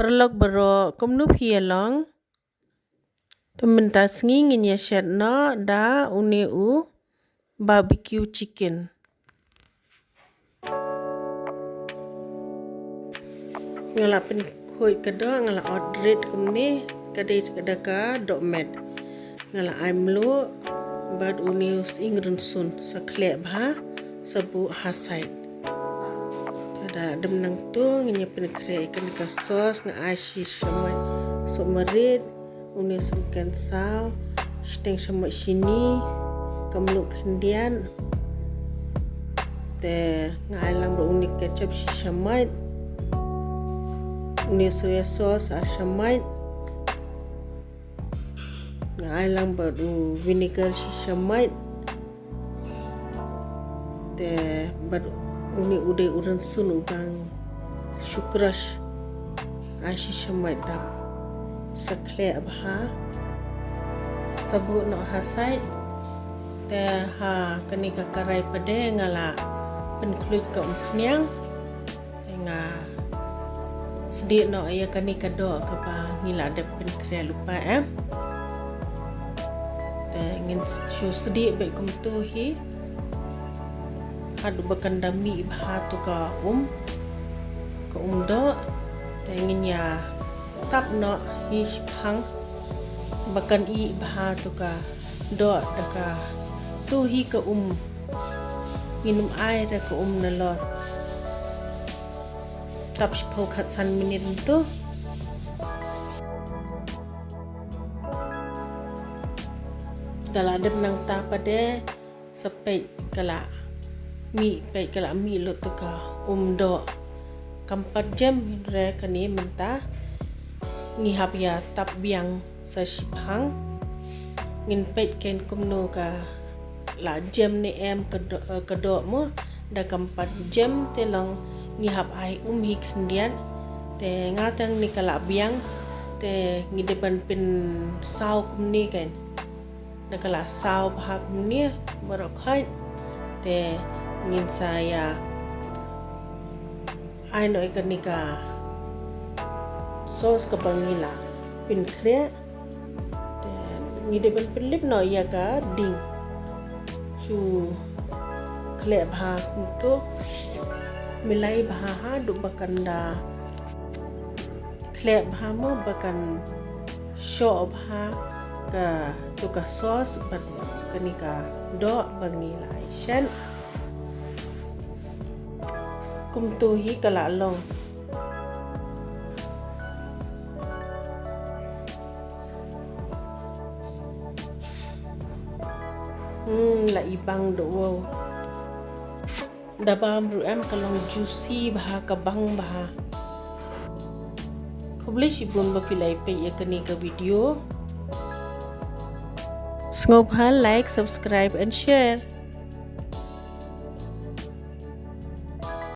perlok bero kumno long tementas ngingin ya Shet no da uneu barbecue chicken. Ngala pen koi kada ngala odret kumni kadai kadaka dokmet ngala aimlo bad uneus ingren sun sakle bha sabu hasait tada dem nang tu nginya pen kre ikan ka sos nga ashi shamai so marit uneus kan saw steng shamai sini kamlu khendian te ngai lang ba unik ketchup shamai ni soya sauce ar shamai ngai lang ba vinegar shamai te bar uni ude uran sun ugang shukrash ashi shamai da sakle abha sabu no hasai te ha kanika karai pade ngala penklut ka umpnyang te nga sedih no ayah kani kado kapa ngila ada penkrea lupa te ngin shu sedih baik kum tu hi hadu bakan dami ibha tu ka do te ngin ya tap no hi phang bakan i ibha tu ka do daka tu hi ka minum air ka nalor tap shpo khat san minit tu kala dem nang ta pade sapet kala mi lo tu ka do kampat jam re kani menta ngihap ya tap biang sa shiphang ngin pet ken kumno ka la jam ni em kado mo da kampat jam te lang ngihap ai hi khendian te ngatang ni kala biang te ngidepan pin saw kumni kan da kala saw bha kumni barokhai te ngin saya ai noi kanika sauce ka bangila pin kre te ngidepan pin lip no ya ka ding chu kle bha kumto milai baha du bakanda klep hamo bakan show bha ka tuka sauce bat kanika do bangila shen kumtu hi kala long la ibang do wow dabam ruam kalong juicy bha kabang bha khobli shibun ba pilai pe yakani ka video sngob ha like subscribe and share.